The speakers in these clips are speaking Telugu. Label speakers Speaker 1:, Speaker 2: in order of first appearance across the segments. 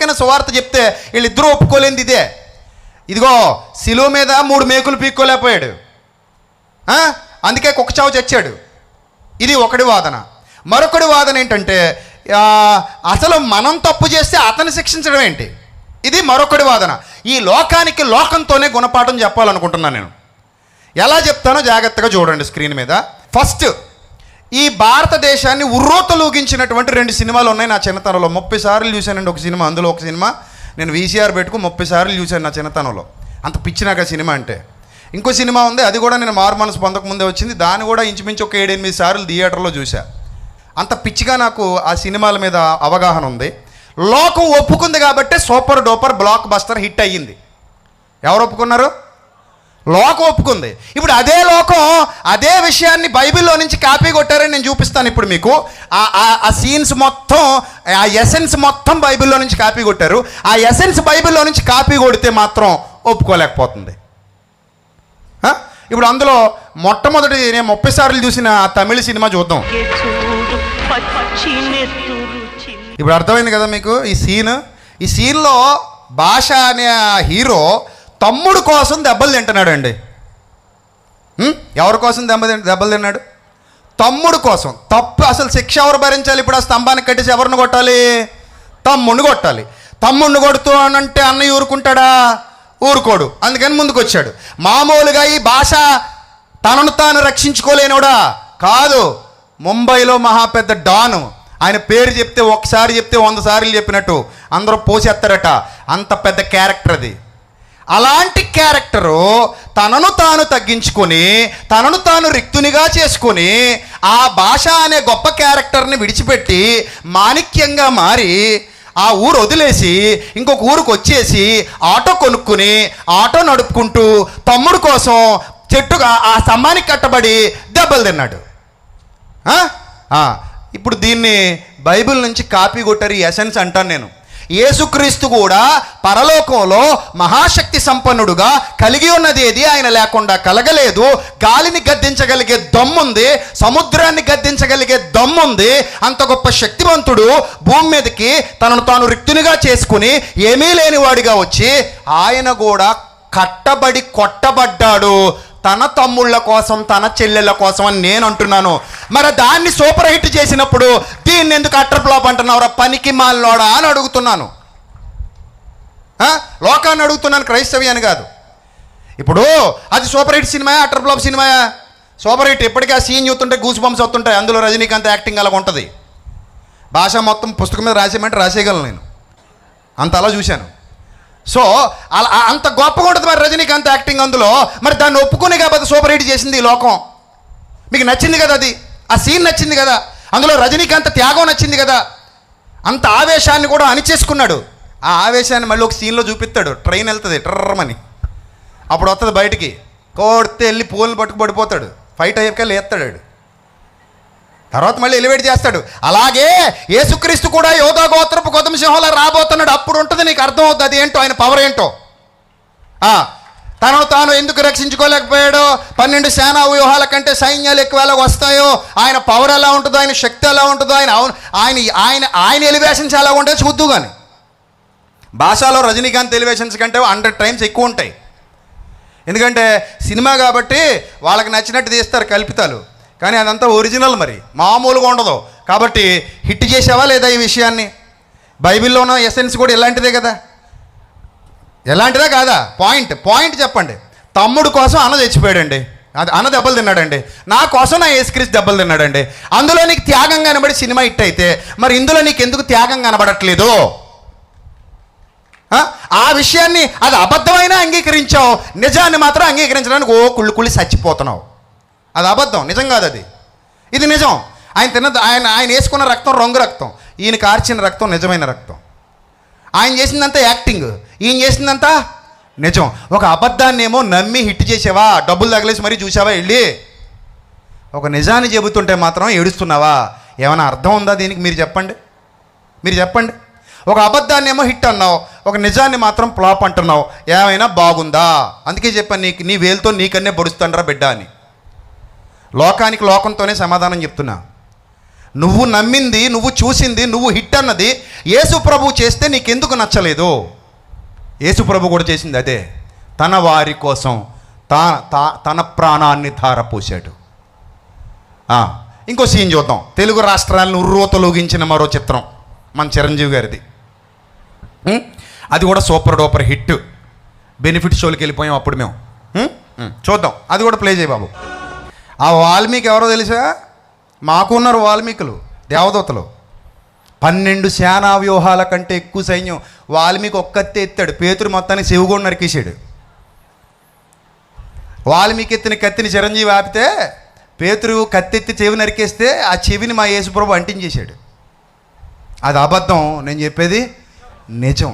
Speaker 1: ఎవరికైనా సువార్త చెప్తే వీళ్ళిద్దరూ ఒప్పుకోలేంది ఇదే. ఇదిగో శిలువ మీద 3 మేకులు పీక్కోలేకపోయాడు, అందుకే కుక్కచావు చచ్చాడు. ఇది ఒకటి వాదన. మరొకటి వాదన ఏంటంటే అసలు మనం తప్పు చేస్తే అతన్ని శిక్షించడం ఏంటి, ఇది మరొకటి వాదన. ఈ లోకానికి లోకంతోనే గుణపాఠం చెప్పాలనుకుంటున్నాను నేను. ఎలా చెప్తానో జాగ్రత్తగా చూడండి స్క్రీన్ మీద. ఫస్ట్, ఈ భారతదేశాన్ని ఉర్రూతలూగించినటువంటి 2 సినిమాలు ఉన్నాయి నా చిన్నతనంలో. 30 సార్లు చూశానండి ఒక సినిమా. అందులో ఒక సినిమా నేను VCR పెట్టుకు 30 సార్లు చూశాను నా చిన్నతనంలో. అంత పిచ్చి నాకు ఆ సినిమా అంటే. ఇంకో సినిమా ఉంది, అది కూడా నేను మారు మనసు పొందకముందే వచ్చింది. దాన్ని కూడా ఇంచుమించు ఒక 7-8 సార్లు థియేటర్లో చూసా. అంత పిచ్చిగా నాకు ఆ సినిమాల మీద అవగాహన ఉంది. లోకం ఒప్పుకుంది కాబట్టి super duper block buster hit అయ్యింది. ఎవరు ఒప్పుకున్నారు? లోకం ఒప్పుకుంది. ఇప్పుడు అదే లోకం అదే విషయాన్ని బైబిల్లో నుంచి కాపీ కొట్టారని నేను చూపిస్తాను ఇప్పుడు మీకు. ఆ సీన్స్ మొత్తం, ఆ ఎసెన్స్ మొత్తం బైబిల్లో నుంచి కాపీ కొట్టారు. ఆ ఎసెన్స్ బైబిల్లో నుంచి కాపీ కొడితే మాత్రం ఒప్పుకోలేకపోతుంది. ఇప్పుడు అందులో మొట్టమొదటి నేను 30 సార్లు చూసిన ఆ తమిళ సినిమా చూద్దాం. ఇప్పుడు అర్థమైంది కదా మీకు ఈ సీన్లో భాష అనే హీరో తమ్ముడు కోసం దెబ్బలు తింటున్నాడు అండి. ఎవరి కోసం దెబ్బలు తిన్నాడు? తమ్ముడు కోసం. తప్పు అసలు శిక్ష ఎవరు భరించాలి? ఇప్పుడు ఆ స్తంభానికి కట్టేసి ఎవరిని కొట్టాలి? తమ్ముడిని కొట్టాలి. తమ్ముడిని కొడుతూ అనంటే అన్నయ్య ఊరుకుంటాడా? ఊరుకోడు. అందుకని ముందుకు వచ్చాడు. మామూలుగా ఈ భాష తనను తాను రక్షించుకోలేనోడా కాదు. ముంబైలో మహాపెద్ద డాను. ఆయన పేరు చెప్తే ఒకసారి చెప్తే 100 సార్లు చెప్పినట్టు అందరూ పోసేస్తారట. అంత పెద్ద క్యారెక్టర్ అది. అలాంటి క్యారెక్టరు తనను తాను తగ్గించుకొని తనను తాను రిక్తునిగా చేసుకొని ఆ భాష అనే గొప్ప క్యారెక్టర్ని విడిచిపెట్టి మాణిక్యంగా మారి ఆ ఊరు వదిలేసి ఇంకొక ఊరికి వచ్చేసి ఆటో కొనుక్కుని ఆటో నడుపుకుంటూ తమ్ముడు కోసం చెట్టుగా ఆ స్తంభానికి కట్టబడి దెబ్బలు తిన్నాడు. ఇప్పుడు దీన్ని బైబిల్ నుంచి కాపీ కొట్టారు. ఈ ఎసెన్స్ అంటాను నేను. యేసుక్రీస్తు కూడా పరలోకంలో మహాశక్తి సంపన్నుడుగా కలిగి ఉన్నది ఏది ఆయన లేకుండా కలగలేదు. గాలిని గద్దించగలిగే దమ్ముంది, సముద్రాన్ని గద్దించగలిగే దమ్ముంది. అంత గొప్ప శక్తివంతుడు భూమి మీదకి తనను తాను రిక్తునిగా చేసుకుని ఏమీ లేనివాడిగా వచ్చి ఆయన కూడా కట్టబడి కొట్టబడ్డాడు తన తమ్ముళ్ళ కోసం తన చెల్లెళ్ళ కోసం అని నేను అంటున్నాను. మరి దాన్ని సూపర్ హిట్ చేసినప్పుడు దీన్ని ఎందుకు అట్టర్ ఫ్లాప్ అంటున్నావురా పనికి మాలినోడా అని అడుగుతున్నాను. లోకాన్ని అడుగుతున్నాను, క్రైస్తవ్యాన్ని కాదు. ఇప్పుడు అది సూపర్ హిట్ సినిమాయా అట్టర్ ఫ్లాప్ సినిమాయా? Super hit. ఇప్పటికీ ఆ సీన్ చూస్తుంటే గూస్ బంప్స్ అవుతుంటాయి. అందులో రజనీకాంత్ యాక్టింగ్ అలా ఉంటుంది. భాష మొత్తం పుస్తకం మీద రాసేయమంటే రాసేయగలను నేను, అంత అలా చూశాను. సో అలా అంత గొప్పగా ఉంటుంది మరి రజనీకాంత్ యాక్టింగ్ అందులో. మరి దాన్ని ఒప్పుకునే కాబట్టి సూపర్ హిట్ చేసింది ఈ లోకం. మీకు నచ్చింది కదా అది, ఆ సీన్ నచ్చింది కదా, అందులో రజనీకాంత్ త్యాగం నచ్చింది కదా. అంత ఆవేశాన్ని కూడా అణిచేసుకున్నాడు. ఆ ఆవేశాన్ని మళ్ళీ ఒక సీన్లో చూపిస్తాడు. ట్రైన్ వెళ్తుంది ట్రర్రమని, అప్పుడు వస్తుంది బయటికి, కోడితే వెళ్ళి పూలను పట్టుకు పడిపోతాడు. ఫైట్ అయ్యాక లేస్తాడు, తర్వాత మళ్ళీ ఎలివేట్ చేస్తాడు. అలాగే యేసుక్రీస్తు కూడా యోధా గోత్రపు కొదమ సింహంలా రాబోతున్నాడు. అప్పుడు ఉంటుంది నీకు అర్థం అవుతుంది అది ఏంటో, ఆయన పవర్ ఏంటో. తనను తాను ఎందుకు రక్షించుకోలేకపోయాడో, 12 సేనా వ్యూహాల కంటే సైన్యాలు ఎక్కువ ఎలా వస్తాయో, ఆయన పవర్ ఎలా ఉంటుందో, ఆయన శక్తి ఎలా ఉంటుందో, ఆయన ఎలివేషన్స్ ఎలా ఉంటాయో చూద్దు. కానీ భాషలో రజనీకాంత్ ఎలివేషన్స్ కంటే 100 టైమ్స్ ఎక్కువ ఉంటాయి. ఎందుకంటే సినిమా కాబట్టి వాళ్ళకి నచ్చినట్టు తీస్తారు కల్పితాలు, కానీ అదంతా ఒరిజినల్, మరి మామూలుగా ఉండదు. కాబట్టి హిట్ చేసావా లేదా ఈ విషయాన్ని? బైబిల్లో ఉన్న ఎసెన్స్ కూడా ఇలాంటిదే కదా, ఎలాంటిదే కాదా? పాయింట్ చెప్పండి. తమ్ముడు కోసం అన్న చచ్చిపోయాడండి, అది అన్న దెబ్బలు తిన్నాడండి. నా కోసం నా యేసుక్రీస్తు దెబ్బలు తిన్నాడండి. అందులో నీకు త్యాగం కనబడి సినిమా హిట్ అయితే మరి ఇందులో నీకు ఎందుకు త్యాగం కనబడట్లేదు? ఆ విషయాన్ని అది అబద్ధమైనా అంగీకరించావు, నిజాన్ని మాత్రం అంగీకరించడానికి కుళ్ళి చచ్చిపోతున్నావు. అది అబద్ధం, నిజం కాదు అది. ఇది నిజం. ఆయన వేసుకున్న రక్తం రంగు రక్తం, ఈయన కార్చిన రక్తం నిజమైన రక్తం. ఆయన చేసిందంతా యాక్టింగ్, ఈయన చేసిందంతా నిజం. ఒక అబద్ధాన్ని ఏమో నమ్మి హిట్ చేసావా, డబ్బులు తగిలేసి మరీ చూసావా వెళ్ళి? ఒక నిజాన్ని చెబుతుంటే మాత్రం ఏడుస్తున్నావా? ఏమైనా అర్థం ఉందా దీనికి? మీరు చెప్పండి. ఒక అబద్ధాన్ని ఏమో హిట్ అన్నావు, ఒక నిజాన్ని మాత్రం ఫ్లాప్ అంటున్నావు. ఏమైనా బాగుందా? అందుకే చెప్పాను నీ వేలుతో నీకన్నే పొడుస్తానరా బిడ్డ అని. లోకానికి లోకంతోనే సమాధానం చెప్తున్నా. నువ్వు నమ్మింది, నువ్వు చూసింది, నువ్వు హిట్ అన్నది యేసు ప్రభు చేస్తే నీకెందుకు నచ్చలేదు? యేసు ప్రభు కూడా చేసింది అదే. తన వారి కోసం తన ప్రాణాన్ని ధారపోశాడు. ఇంకో సీన్ చూద్దాం. తెలుగు రాష్ట్రాలను ఉర్రూతలూగించిన మరో చిత్రం మన చిరంజీవి గారిది. అది కూడా సూపర్ డూపర్ హిట్. బెనిఫిట్ షోలకి వెళ్ళిపోయాం అప్పుడు మేము. చూద్దాం, అది కూడా ప్లే చేయి బాబు. ఆ వాల్మీకి ఎవరో తెలుసా? మాకున్నారు వాల్మీకులు, దేవదూతలు. 12 సేనా వ్యూహాల కంటే ఎక్కువ సైన్యం. వాల్మీకి ఒక్కతే ఎత్తాడు, పేతురు మొత్తానికి శివగోడు నరికేశాడు. వాల్మీకి ఎత్తిన కత్తిని చిరంజీవి ఆపితే పేతురు కత్తెత్తి చెవి నరికేస్తే ఆ చెవిని మా యేసుప్రభు అంటించేశాడు. అది అబద్ధం, నేను చెప్పేది నిజం.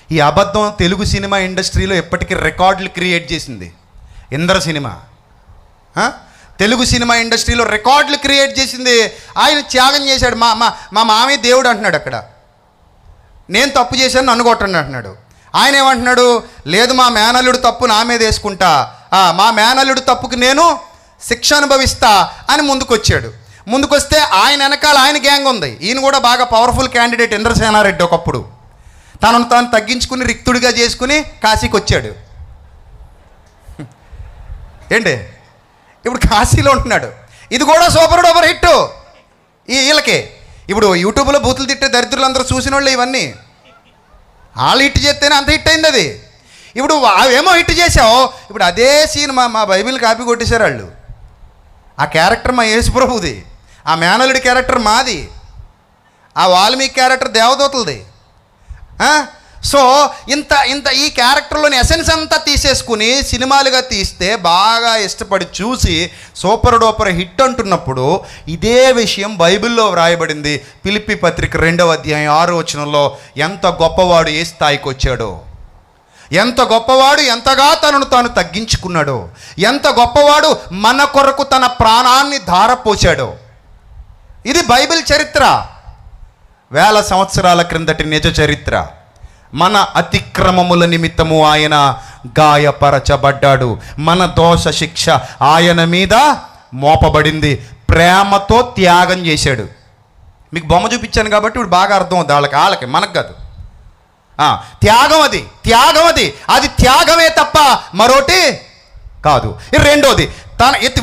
Speaker 1: ఈ అబద్ధం తెలుగు సినిమా ఇండస్ట్రీలో ఎప్పటికీ రికార్డులు క్రియేట్ చేసింది. ఇంద్ర సినిమా తెలుగు సినిమా ఇండస్ట్రీలో రికార్డులు క్రియేట్ చేసింది. ఆయన త్యాగం చేశాడు. మా మామయ్య దేవుడు అంటున్నాడు అక్కడ. నేను తప్పు చేశాను, నన్ను కొట్టండి అంటున్నాడు. ఆయన ఏమంటున్నాడు? లేదు, మా మేనల్లుడు తప్పు నా మీద వేసుకుంటా, మా మేనల్లుడు తప్పుకి నేను శిక్ష అనుభవిస్తా అని ముందుకొచ్చాడు. ముందుకొస్తే ఆయన వెనకాల ఆయన గ్యాంగ్ ఉంది. ఈయన కూడా బాగా పవర్ఫుల్ క్యాండిడేట్ ఇంద్రసేనారెడ్డి. ఒకప్పుడు తనను తాను తగ్గించుకుని రిక్తుడిగా చేసుకుని కాశీకి వచ్చాడు. ఏంటి, ఇప్పుడు కాశీలో ఉంటున్నాడు. ఇది కూడా సూపర్ డూపర్ హిట్ వీళ్ళకి. ఇప్పుడు యూట్యూబ్లో బూతులు తిట్టే దరిద్రులు అందరూ చూసిన వాళ్ళు ఇవన్నీ. వాళ్ళు హిట్ చేస్తేనే అంత హిట్ అయింది అది. ఇప్పుడు అవేమో హిట్ చేసావు, ఇప్పుడు అదే సీన్ మా బైబిల్ కాపీ కొట్టేశారు వాళ్ళు. ఆ క్యారెక్టర్ మా యేసుప్రభుది, ఆ మేనలుడి క్యారెక్టర్ మాది, ఆ వాల్మీకి క్యారెక్టర్ దేవదూతలది. సో ఇంత ఈ క్యారెక్టర్లోని ఎసెన్స్ అంతా తీసేసుకుని సినిమాలుగా తీస్తే బాగా ఇష్టపడి చూసి సూపర్ డూపర్ హిట్ అంటున్నప్పుడు ఇదే విషయం బైబిల్లో వ్రాయబడింది. ఫిలిప్పీ పత్రిక 2వ అధ్యాయం 6వ వచనంలో ఎంత గొప్పవాడు ఏ స్థాయికి వచ్చాడో, ఎంత గొప్పవాడు ఎంతగా తనను తాను తగ్గించుకున్నాడో, ఎంత గొప్పవాడు మన కొరకు తన ప్రాణాన్ని ధారపోశాడో. ఇది బైబిల్ చరిత్ర, 1000 సంవత్సరాల క్రిందటి నిజ చరిత్ర. మన అతిక్రమముల నిమిత్తము ఆయన గాయపరచబడ్డాడు, మన దోష శిక్ష ఆయన మీద మోపబడింది. ప్రేమతో త్యాగం చేశాడు. మీకు బొమ్మ చూపించాను కాబట్టి ఇప్పుడు బాగా అర్థం అవుతుంది వాళ్ళకి, మనకు కాదు. త్యాగం అది త్యాగమే తప్ప మరోటి కాదు. రెండోది,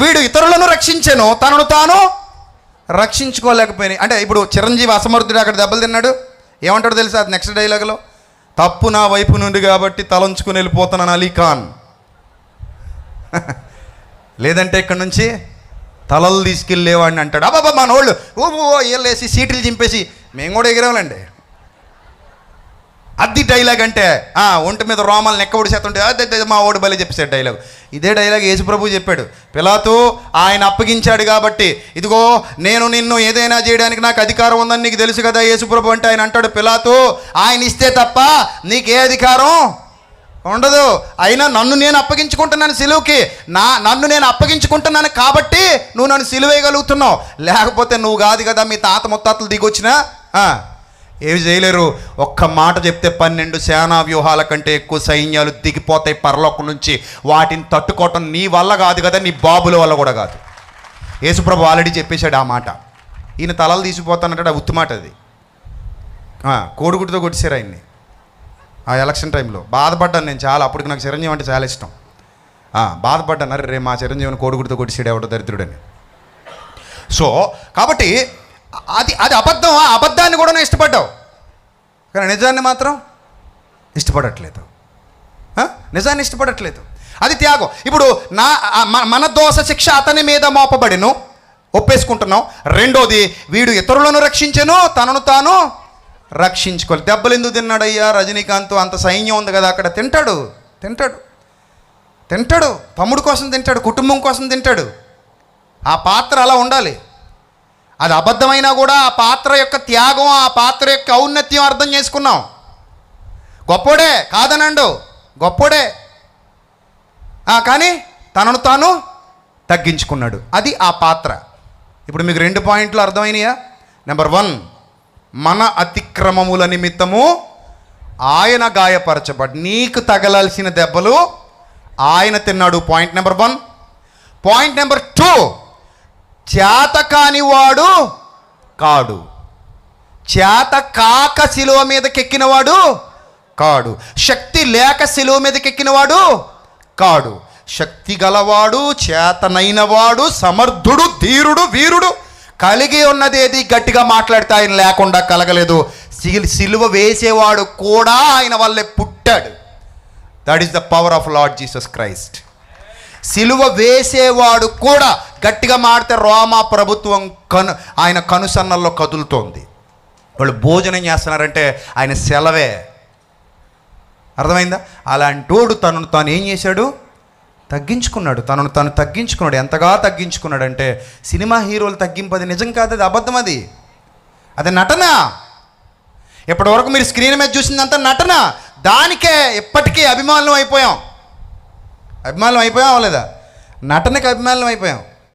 Speaker 1: వీడు ఇతరులను రక్షించెను, తనను తాను రక్షించుకోలేకపోయినాయి. అంటే ఇప్పుడు చిరంజీవి అసమర్థుడు అక్కడ దెబ్బలు తిన్నాడు. ఏమంటాడు తెలుసా? అది నెక్స్ట్ డైలాగ్లో, తప్పు నా వైపు నుండి కాబట్టి తలంచుకుని వెళ్ళిపోతున్నాను అలీ ఖాన్. లేదంటే ఇక్కడ నుంచి తలలు తీసుకెళ్ళేవాడిని అంటాడు. అబ్బాబా మనోళ్ళు వీళ్ళేసి సీట్లు చింపేసి మేము కూడా ఎగిరాలండి. అది డైలాగ్ అంటే ఒంటి మీద రోమాలు నెక్కబడి చేస్తుంటే అదే మా ఓడి బలి చెప్పేసాడు డైలాగ్. ఇదే డైలాగ్ యేసుప్రభు చెప్పాడు. పిలాతు ఆయన అప్పగించాడు కాబట్టి, ఇదిగో నేను నిన్ను ఏదైనా చేయడానికి నాకు అధికారం ఉందని నీకు తెలుసు కదా యేసుప్రభు అంటే. ఆయన అంటాడు, పిలాతు ఆయన ఇస్తే తప్ప నీకే అధికారం ఉండదు. అయినా నన్ను నేను అప్పగించుకుంటున్నాను సిలువుకి, నన్ను నేను అప్పగించుకుంటున్నాను కాబట్టి నువ్వు నన్ను సిలువేయగలుగుతున్నావు. లేకపోతే నువ్వు కాదు కదా, మీ తాత ముత్తాతలు దిగొచ్చినా ఏమి చేయలేరు. ఒక్క మాట చెప్తే 12 సేనా వ్యూహాల కంటే ఎక్కువ సైన్యాలు దిగిపోతాయి పరలోకం నుంచి. వాటిని తట్టుకోవటం నీ వల్ల కాదు కదా, నీ బాబుల వల్ల కూడా కాదు. యేసుప్రభు ఆల్రెడీ చెప్పేశాడు ఆ మాట. ఈయన తలలు తీసిపోతానంటాడు, ఆ ఉత్తు మాట అది. కోడిగుడ్డుతో కొట్టేశారు ఆయన్ని ఆ ఎలక్షన్ టైంలో. బాధపడ్డాను నేను చాలా. అప్పటికి నాకు చిరంజీవి అంటే చాలా ఇష్టం. బాధపడ్డాను, అరే మా చిరంజీవిని కోడిగుడ్డుతో కొట్టేసాడు ఎవడో దరిద్రుడని. సో కాబట్టి అది అబద్ధం. ఆ అబద్ధాన్ని కూడా నేను ఇష్టపడ్డావు, కానీ నిజాన్ని మాత్రం ఇష్టపడట్లేదు. నిజాన్ని ఇష్టపడట్లేదు. అది త్యాగం. ఇప్పుడు మన దోష శిక్ష అతని మీద మోపబడిను, ఒప్పేసుకుంటున్నాం. రెండోది, వీడు ఇతరులను రక్షించెను, తనను తాను రక్షించుకోవాలి. దెబ్బలు ఎందుకు తిన్నాడయ్యా రజనీకాంత్? అంత సైన్యం ఉంది కదా అక్కడ. తింటాడు తమ్ముడు కోసం తింటాడు, కుటుంబం కోసం తింటాడు. ఆ పాత్ర అలా ఉండాలి. అది అబద్ధమైనా కూడా ఆ పాత్ర యొక్క త్యాగం, ఆ పాత్ర యొక్క ఔన్నత్యం అర్థం చేసుకున్నాం. గొప్పోడే కాదనండు, గొప్పోడే, కానీ తనను తాను తగ్గించుకున్నాడు. అది ఆ పాత్ర. ఇప్పుడు మీకు 2 పాయింట్లు అర్థమైనయా? నెంబర్ 1, మన అతిక్రమముల నిమిత్తము ఆయన గాయపరచబడి, నీకు తగలాల్సిన దెబ్బలు ఆయన తిన్నాడు. Point number 1. పాయింట్ నెంబర్ 2, చేతకాని వాడు కాడు. చేత కాక శిలువ మీదకెక్కినవాడు కాడు. శక్తి లేక శిలువ మీదకెక్కినవాడు కాడు. శక్తి గలవాడు, చేతనైనవాడు, సమర్థుడు, ధీరుడు, వీరుడు, కలిగి ఉన్నదేది గట్టిగా మాట్లాడితే ఆయన లేకుండా కలగలేదు. సిలువ వేసేవాడు కూడా ఆయన వల్లే పుట్టాడు. That is the power of lord Jesus Christ. సిలువ వేసేవాడు కూడా గట్టిగా మాడితే రోమా ప్రభుత్వం ఆయన కనుసన్నల్లో కదులుతోంది. వాళ్ళు భోజనం చేస్తున్నారంటే ఆయన సెలవే. అర్థమైందా? అలాంటోడు తనను తాను ఏం చేశాడు? తగ్గించుకున్నాడు. తనను తాను తగ్గించుకున్నాడు. ఎంతగా తగ్గించుకున్నాడంటే సినిమా హీరోలు తగ్గింపది నిజం కాదు, అది అబద్ధం. అది నటన. ఇప్పటివరకు మీరు స్క్రీన్ మీద చూసిందంతా నటన. దానికే ఇప్పటికీ అభిమానులం అయిపోయాం. అవ్వలేదా? నటనకి అభిమానులం అయిపోయాం.